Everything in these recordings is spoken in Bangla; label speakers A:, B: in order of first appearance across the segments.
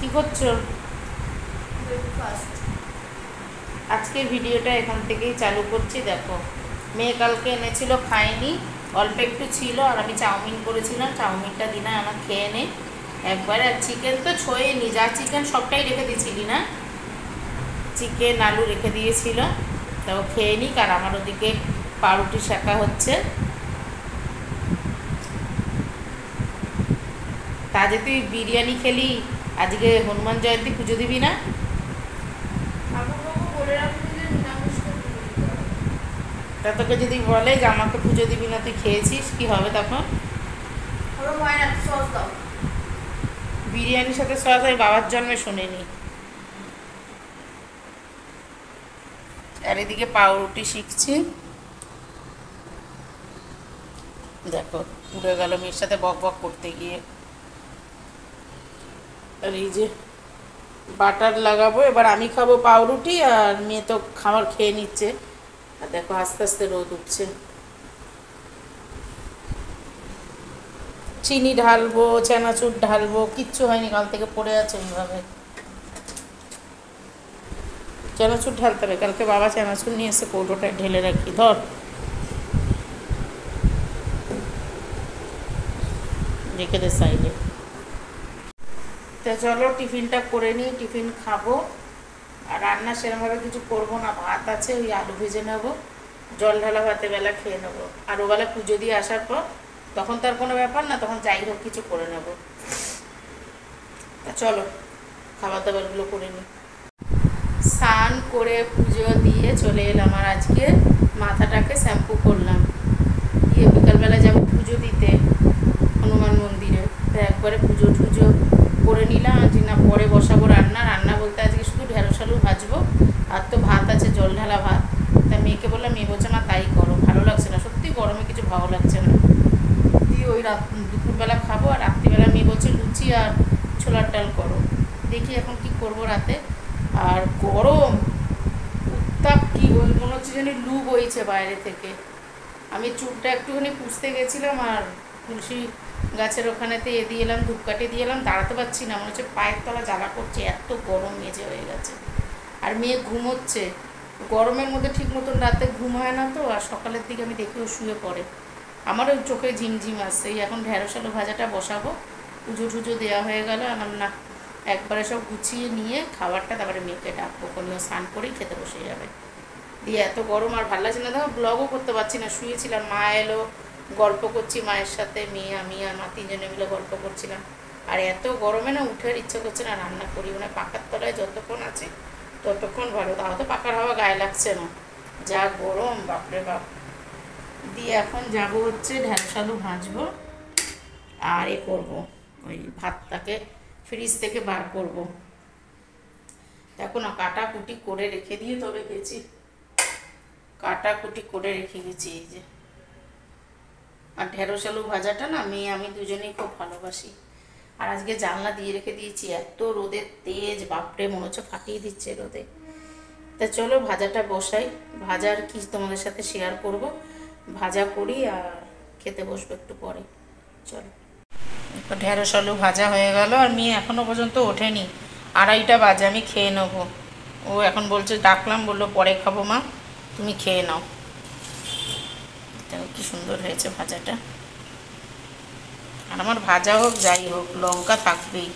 A: কি করছো? আজকের ভিডিওটা এখান থেকেই চালু করছি। দেখো, মেয়ে কালকে এনেছিল, খাইনি, অল্প একটু ছিল, আর আমি চাউমিন করেছিলাম, চাউমিনটা দিনা আমার খেয়ে নে একবারে। আর চিকেন তো ছোঁয়নি, যা চিকেন সবটাই রেখে দিয়েছিলি না, চিকেন আলু রেখে দিয়েছিল, তাও খেয়ে নিক। আর আমার ওদিকে পাউরুটি শাঁকা হচ্ছে। তা যে তুই বিরিয়ানি খেলি, আজকে হনুমান জয়ন্তী পুজো দিবি না? তা তোকে যদি বলে যে আমাকে পুজো দিবি না, তুই খেয়েছিস, কি হবে তখন? বিরিয়ানির সাথে সস আমি বাবার জন্মে শুনিনি। আর এদিকে পাউরুটি শিখছি। দেখো পুড়ে গেল মেয়ের সাথে বক বক করতে গিয়ে। আর এই যে বাটার লাগাবো, এবার আমি খাবো পাউরুটি, আর মেয়ে তো খাবার খেয়ে নিচ্ছে। আর দেখো আস্তে আস্তে রোদ উঠছে। চিনি ঢালবো, চানাচুর ঢালবো, কিচ্ছু হয়নি, কাল থেকে পড়ে আছে ওইভাবে। চানাচুর ঢালতে হবে, কালকে বাবা চানাচুর নিয়ে এসে কৌটোটায় ঢেলে রাখি। ধর, রেখে দে সাইডে। তো চলো টিফিনটা করে নিই, টিফিন খাবো। আর রান্না সেরকমভাবে কিছু করবো না, ভাত আছে, ওই আলু ভেজে নেবো, জল ঢালা ভাতে বেলা খেয়ে নেবো। আর ওবেলা পুজো দিয়ে আসার পর তখন তার কোনো ব্যাপার না, তখন যাই হোক কিছু করে নেবো। তা চলো খাবার দাবারগুলো করে নিই। স্নান করে পুজো দিয়ে চলে এলাম, আর আজকে মাথাটাকে শ্যাম্পু করলাম, দিয়ে বিকালবেলা যাবো পুজো দিতে হনুমান মন্দিরে। তো একবারে পুজো টুজো করে নিলাম, যে না পরে বসাবো রান্না। রান্না বলতে আজকে শুধু ঢেঁড়স আলু ভাজবো, আর তো ভাত আছে, জল ঢালা ভাত। তা মেয়েকে বললাম, মেয়ে বলছে না তাই করো, ভালো লাগছে না, সত্যি গরমে কিছু ভালো লাগছে না। দিয়ে ওই দুপুরবেলা খাবো, আর রাত্রিবেলা মেয়ে বলছে লুচি আর ছোলার ডাল করো। দেখি এখন কি করব রাতে। আর গরম উত্তাপ, কি বলবো, মনে হচ্ছে যেন লু বইছে বাইরে থেকে। আমি চুলটা একটুখানি পুষতে গেছিলাম, আর তুলসী গাছের ওখানেতে দিয়ে এলাম, ধূপকাঠি দিয়ে এলাম, দাঁড়াতে পারছি না, মনে হচ্ছে পায়ের তলা জ্বালা করছে, এত গরম মেজে হয়ে গেছে। আর মেয়ে ঘুমোচ্ছে, গরমের মধ্যে ঠিক মতন রাতে ঘুম হয় না তো, আর সকালের দিকে আমি দেখি ও শুয়ে পড়ে, আমারও চোখে ঝিমঝিম আসছে। এই এখন ঢেঁড়স আলু ভাজাটা বসাবো, পুজো টুজো দেওয়া হয়ে গেল, আমার না একবারে সব গুছিয়ে নিয়ে খাবারটা তারপরে মেয়েকে ডাকবো, কোনিও স্নান করেই খেতে বসে যাবে। দিয়ে এত গরম আর ভালো লাগছে না, দেখো ব্লগও করতে পারছি না, শুয়েছিলাম, মা এলো, গল্প করছি মায়ের সাথে, মেয়ে আমি আর মা তিনজনে মিলে গল্প করছিলাম। আর এত গরমে না উঠে ইচ্ছে করছে না, রান্না করি মানে পাকার তলায় যতক্ষণ আছে ততক্ষণ ভালো, তাও তো পাকার হাওয়া গায়ে লাগছে না, যা গরম, বাপরে বাপ। দিয়ে এখন যাব হচ্ছে ঢেঁড়স আলু ভাজবো, আর এ করবো, ওই ভাতটাকে ফ্রিজ থেকে বার করবো। এখন কাটাকুটি করে রেখে দিয়ে তবে গেছি, কাটাকুটি করে রেখে গেছি এই যে। আর ঢেঁড়স আলু ভাজাটা না মেয়ে আমি দুজনেই খুব ভালোবাসি। আর আজকে জানলা দিয়ে রেখে দিয়েছি, এত রোদের তেজ, বাপরে মনে হচ্ছে ফাটিয়ে দিচ্ছে রোদে। তা চলো ভাজাটা বসাই, ভাজার কি তোমাদের সাথে শেয়ার করব, ভাজা করি আর খেতে বসবো একটু পরে। চলো, ঢেঁড়স আলু ভাজা হয়ে গেল, আর মেয়ে এখনো পর্যন্ত ওঠেনি, 2:30টা বাজে, আমি খেয়ে নেবো। ও এখন বলছে, ডাকলাম, বললো পরে খাবো মা, তুমি খেয়ে নাও। কি সুন্দর হয়েছে ভাজাটা। আর আমার ভাজা হোক যাই হোক, লঙ্কা থাকবেই।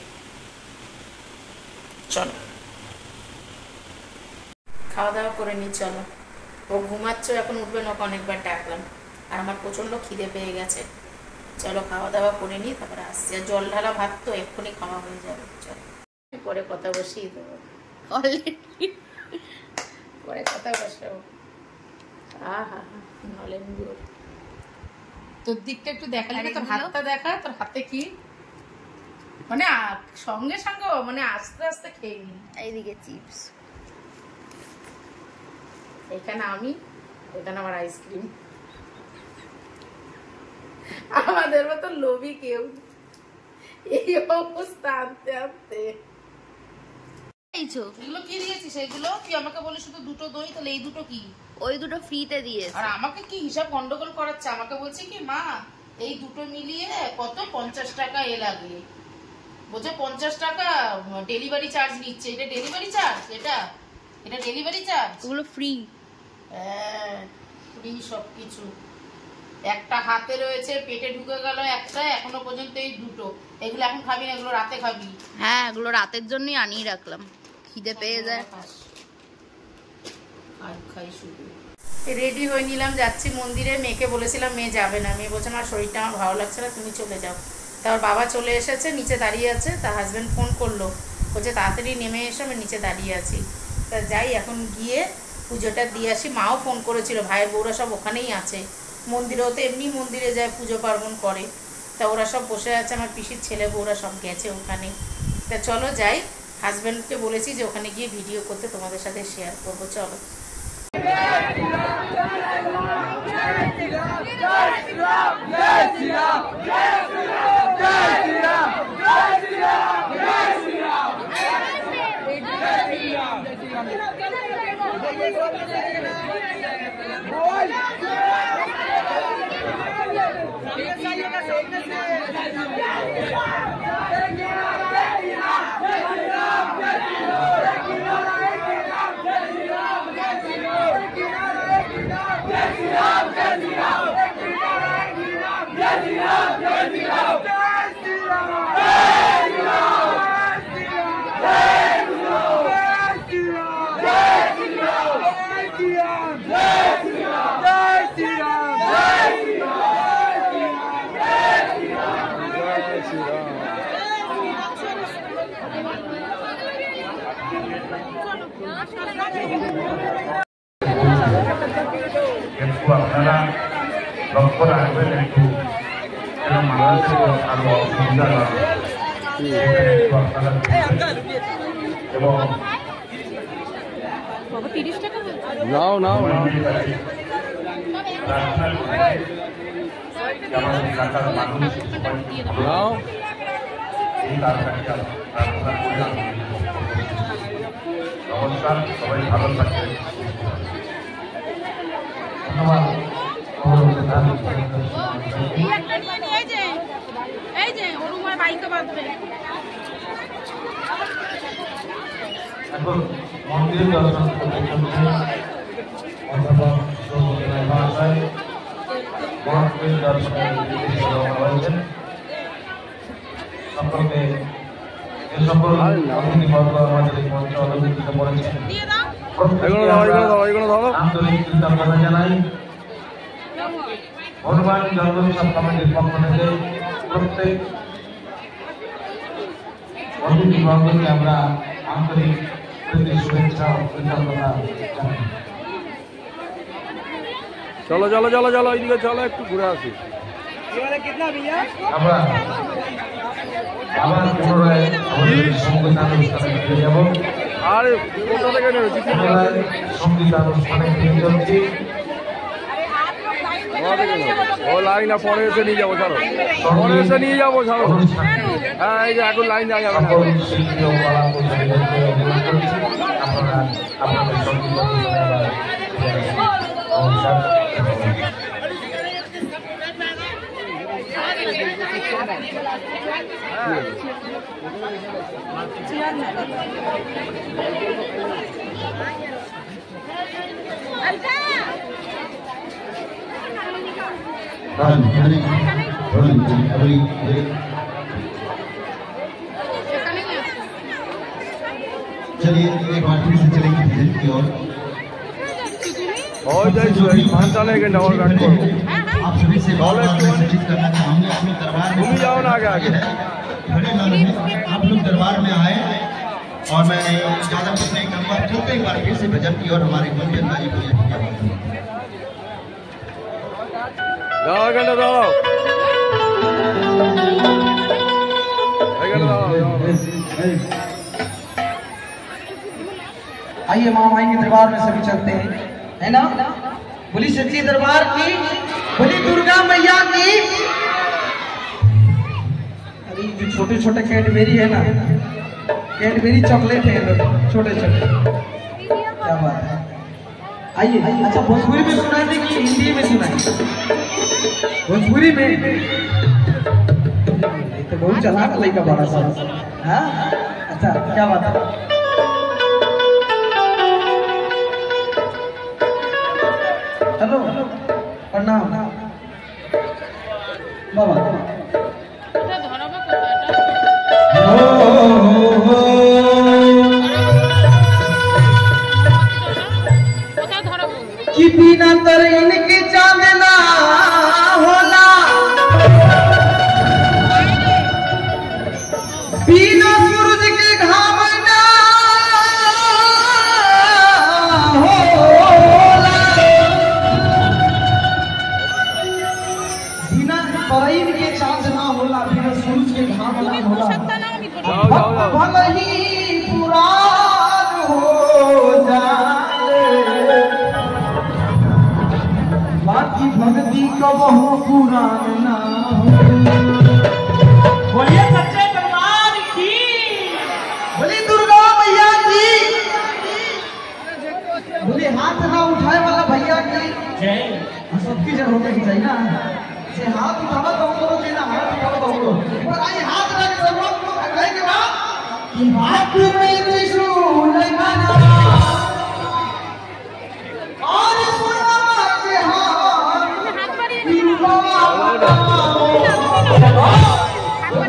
A: চলো খাওয়া দাওয়া করে নি, চলো। ও ঘুমাচ্ছ, এখন উঠবে না, অনেকবার ডাকলাম, আর আমার প্রচণ্ড খিদে পেয়ে গেছে। চলো খাওয়া দাওয়া করে নিই, তারপরে আসছি। আর জল ঢালা ভাত তো এক্ষুনি খাওয়া হয়ে যাবে। চলো পরে কথা বসিয়ে দেবো, অলরেডি পরে কথা বসাবো। নলেন গুড় তোর দিকটা একটু দেখালি, তোর হাতটা দেখা, তোর হাতে কি মানে সঙ্গে সঙ্গে মানে আস্তে আস্তে খেয়ে নি।
B: এইদিকে চিপস,
A: এখানে আমি, এখানে আমার আইসক্রিম। আমাদের মতো লোভী কেউ এই অবস্থা আনতে আনতে। এগুলো কি দিয়েছিস? এগুলো তুই আমাকে বলে শুধু দুটো দই, তাহলে এই দুটো কি?
B: ওই দুটো ফ্রিতে দিয়েছে।
A: আর আমাকে কি হিসাব গন্ডগোল করাচ্ছে, আমাকে বলছে কি মা এই দুটো মিলিয়ে কত 50 টাকা এ লাগে, বলছে 50 টাকা ডেলিভারি চার্জ নিচ্ছে। এটা ডেলিভারি চার্জ? এটা ডেলিভারি চার্জ?
B: ওগুলো ফ্রি।
A: হ্যাঁ ফ্রি সবকিছু। একটা হাতে রয়েছে, পেটে ঢুকে গেল একটা, এখনো পর্যন্ত এই দুটো। এগুলো এখন খাবি না, এগুলো রাতে খাবি।
B: হ্যাঁ এগুলো রাতের জন্যই আনিয়ে রাখলাম, খিদে পেয়ে যায়।
A: খাই শুধু। রেডি হয়ে নিলাম, যাচ্ছি মন্দিরে। মেয়েকে বলেছিলাম, মেয়ে যাবে না। মেয়ে বলছে আমার শরীরটা আমার ভালো লাগছে না, তুমি চলে যাও। তার বাবা চলে এসেছে, নিচে দাঁড়িয়ে আছে। তার হাজব্যান্ড ফোন করলো, বলছে তাড়াতাড়ি নেমে এসো, আমি নিচে দাঁড়িয়ে আছি। তা যাই, এখন গিয়ে পুজোটা দিয়ে আসি। মাও ফোন করেছিল, ভাইয়ের বউরা সব ওখানেই আছে মন্দিরেও, তো এমনি মন্দিরে যায়, পুজো পার্বণ করে। তা ওরা সব বসে আছে, আমার পিসির ছেলে বউরা সব গেছে ওখানে। তা চলো যাই। হাজব্যান্ডকে বলেছি যে ওখানে গিয়ে ভিডিও করতে, তোমাদের সাথে শেয়ার করবো। চলো।
C: আপনারা লক্ষ্য রাখবেন একটু, যেন মানুষের আরো অসুবিধা না হয় একটু আপনারা, এবং আমাদের এলাকার মানুষ এই তাড়াতাড়িটা প্রার্থনা করে। নমস্কার, সবাই ভালো থাকবেন। ধন্যবাদ। এখন মন্দির দর্শন করতে অধ্যাপক ভাষায় মন্দির দর্শনের হয়েছেন। সকলকে যে সকল অতিথিবর্গ আমাদের এই মঞ্চে অলঙ্কৃত করেছেন, আন্তরিক কৃতজ্ঞতা জানাই। হনুমান জন্মোৎসব কমিটির পক্ষ থেকে প্রত্যেক অতিথিবর্গকে আমরা আন্তরিক শুভেচ্ছা ও কৃতজ্ঞতা জানাই।
D: চলো চলো চলো চলো এইদিকে চলো, একটু ঘুরে আসি।
C: আমরা আবার পুনরায় আমাদের সঙ্গীতানুষ্ঠানে ফিরে যাব।
D: আর কোথা থেকে নেবে
C: সঙ্গীতানুষ্ঠানে ফিরে যাচ্ছি।
D: ও লাইন না, পরে এসে নিয়ে যাবো। চলো পরে এসে নিয়ে যাবো। চলো হ্যাঁ, এই যে এখন লাইন যাওয়া যাবে না।
C: আপনারা আপনাদের चलिए एक बार फिर से चलेंगे भजन की ओर। आप सभी से सूचित करना चाहूंगा, आप लोग दरबार में आप लोग दरबार में आए और मैं ज्यादा कुछ नहीं कहूँगा। चलते एक बार फिर से भजन की ओर हमारे गुंजन भाई भैया की आवाज में।
E: आइए माँ माई के दरबार में सभी चलते हैं, है ना। बोली सच्ची दरबार की, बोली दुर्गा मैया की। अरे जो छोटे छोटे कैडबेरी है ना, कैडबेरी चॉकलेट है छोटे छोटे, क्या बात है। आइए, अच्छा भोजपुरी में सुनाई थी कि हिंदी में सुनाई? भोजपुरी में तो बहुत चालाक लड़का बड़ा सा। हाँ अच्छा क्या बात है। हेलो प्रणाम बाबा। कि बिना तर इनके चांदना होला, बिना सूरज के घाम ना होला, बिना तर इनके चांदना होला, बिना सूरज के घाम ना होला। भले ही पुरान हो जाए बाकी भक्ति कबहू पुरान ना हो। बोलिए सच्चे दरबार की, बोली दुर्गा मैया की, बोली हाथ ना उठाए वाला भैया की जय। सबकी जगह होने की चाहिए ना, से हाथ उठावा तो हमको देना, हाथ उठावा तो हमको। और आई हाथ रख सब लोग कहेंगे ना कि हाथ में त्रिशूल लगाना और सोना के हाथ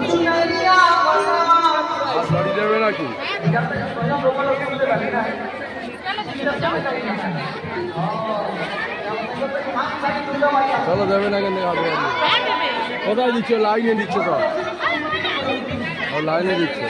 E: चुनरिया बना।
D: गाड़ी देवे नाकि चलो देवे ना केन কোথায় দিচ্ছে? লাইনে দিচ্ছে তো, লাইনে দিচ্ছে।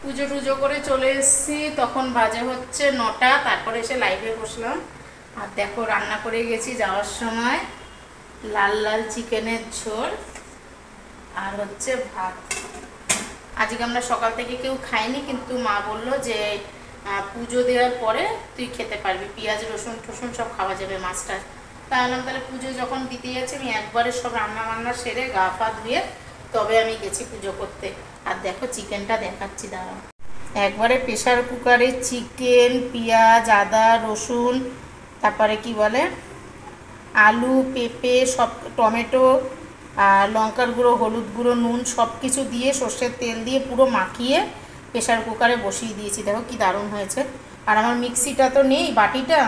A: পুজো টুজো করে চলে এসেছি, তখন বাজে হচ্ছে 9টা। তারপরে এসে লাইভে বসলাম। আর দেখো রান্না করে গেছি যাওয়ার সময় লাল লাল চিকেনের ঝোল আর হচ্ছে ভাত। আজকে আমরা সকাল থেকে কেউ খাইনি, কিন্তু মা বললো যে পুজো দেওয়ার পরে তুই খেতে পারবি, পেঁয়াজ রসুন টসুন সব খাওয়া যাবে মাছটা। তাহলে তাহলে পুজো যখন দিতে যাচ্ছি আমি একবারে সব রান্না বান্না সেরে গা পা ধুয়ে তবে আমি গেছি পুজো করতে। আর দেখো চিকেনটা দেখাচ্ছি, দাঁড়াও। একবারে প্রেশার কুকারে চিকেন, পেঁয়াজ, আদা, রসুন, তারপরে কি বলে আলু, পেঁপে, সব টমেটো আর লঙ্কার গুঁড়ো, হলুদ গুঁড়ো, নুন সব কিছু দিয়ে সর্ষের তেল দিয়ে পুরো মাখিয়ে প্রেশার কুকারে বসিয়ে দিয়েছি। দেখো কি দারুণ হয়েছে। আর আমার মিক্সিটা তো নেই, বাটিটা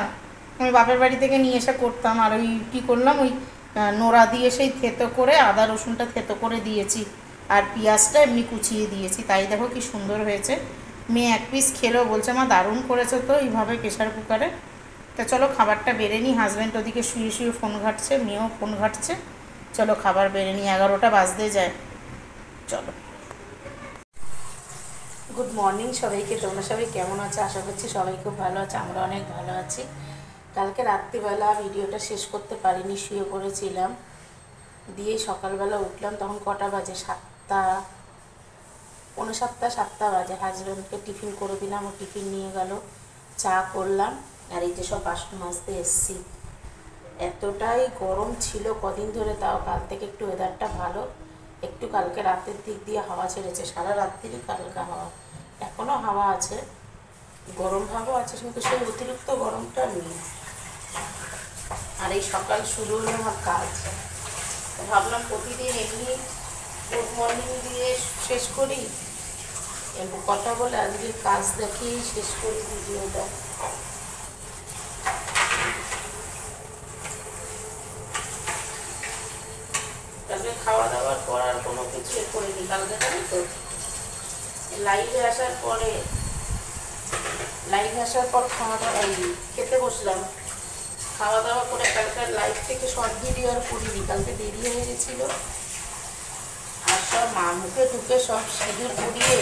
A: আমি বাপের বাড়ি থেকে নিয়ে এসে করতাম। আর ওই কী করলাম, ওই নোড়া দিয়ে সেই থেতো করে আদা রসুনটা থেতো করে দিয়েছি আর পেঁয়াজটা এমনি কুচিয়ে দিয়েছি। তাই দেখো কি সুন্দর হয়েছে। মেয়ে এক পিস খেলো, বলছে মা দারুণ করেছো তো এইভাবে প্রেশার কুকারে। তা চলো খাবারটা বেড়ে নিই। হাজব্যান্ড ওদিকে শুয়ে শুয়ে ফোন ঘাটছে, মেয়েও ফোন ঘাটছে। চলো খাবার বেড়ে নিই, 11টা বাজতে যায়। চলো। গুড মর্নিং সবাইকে। তোমরা সবাই কেমন আছো? আশা করছি সবাই খুব ভালো আছে, আমরা অনেক ভালো আছি। কালকে রাত্রিবেলা ভিডিওটা শেষ করতে পারিনি, শুয়ে পড়েছিলাম। দিয়ে সকালবেলা উঠলাম, তখন কটা বাজে? 7টা, পৌনে 7টা বাজে। হাজব্যান্ডকে টিফিন করে দিলাম, ও টিফিন নিয়ে গেল, চা করলাম। আর এই যে সব বাসন মাজতে এসছি। এতটাই গরম ছিল কদিন ধরে, তাও কাল থেকে একটু ওয়েদারটা ভালো। একটু কালকে রাতের দিক দিয়ে হাওয়া ছেড়েছে, সারা রাত্রিরই কালকা হাওয়া, এখনও হাওয়া আছে, গরম হাওয়া আছে, কিন্তু সেই অতিরিক্ত গরমটা নেই। আর এই সকাল শুরু হলো আমার কাজ। ভাবলাম প্রতিদিন এমনি গুড মর্নিং দিয়ে শেষ করি, কথা বলে আজকে কাজ দেখিয়েই শেষ করি ভিডিওটা। কালকে খাওয়া দাওয়ার পর আর কোনো কিছু করিনি। কালকে জানি তো লাইভে আসার পর খাওয়া দাওয়া খেতে বসলাম। খাওয়া দাওয়া করে কালকে লাইভ থেকে শর্ট ভিডিও আর করিনি, কালকে দেরি হয়ে গেছিল। আর সব মা মুখে ঢুকে সব সিঁদুর পরিয়ে,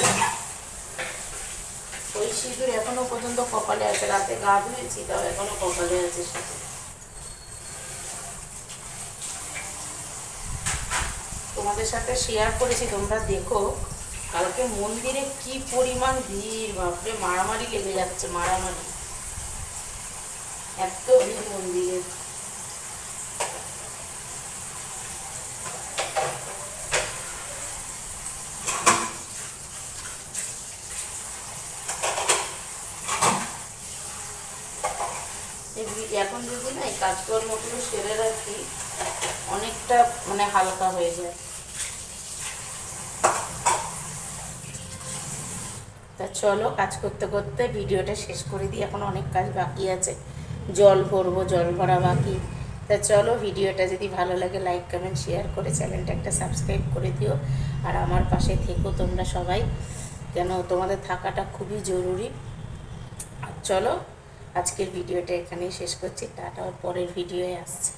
A: ওই সিঁদুর এখনো পর্যন্ত কপালে আছে। রাতে গা ধুয়েছি, তাও এখনো কপালে আছে সিঁদুর। তোমাদের সাথে শেয়ার করেছি, তোমরা দেখো। কালকে মন্দিরে কি পরিমাণ ভিড়, বাপরে, মারামারি লেগে যাচ্ছে, মারামারি, এত ভিড় মন্দিরে। এখন যদি না এই কাজকর্মগুলো সেরে রাখি, অনেকটা মানে হালকা হয়ে যায়। তা চলো, কাজ করতে করতে ভিডিওটা শেষ করে দিই। এখন অনেক কাজ বাকি আছে, জল ভরবো, জল ভরা বাকি। তা চলো, ভিডিওটা যদি ভালো লাগে লাইক কমেন্ট শেয়ার করে চ্যানেলটা একটা সাবস্ক্রাইব করে দিও। আর আমার পাশে থেকো তোমরা সবাই, কেন তোমাদের থাকাটা খুবই জরুরি। আর চলো, আজকের ভিডিওটা এখানেই শেষ করছি। টাটা, পরের ভিডিওয়ে আসছে।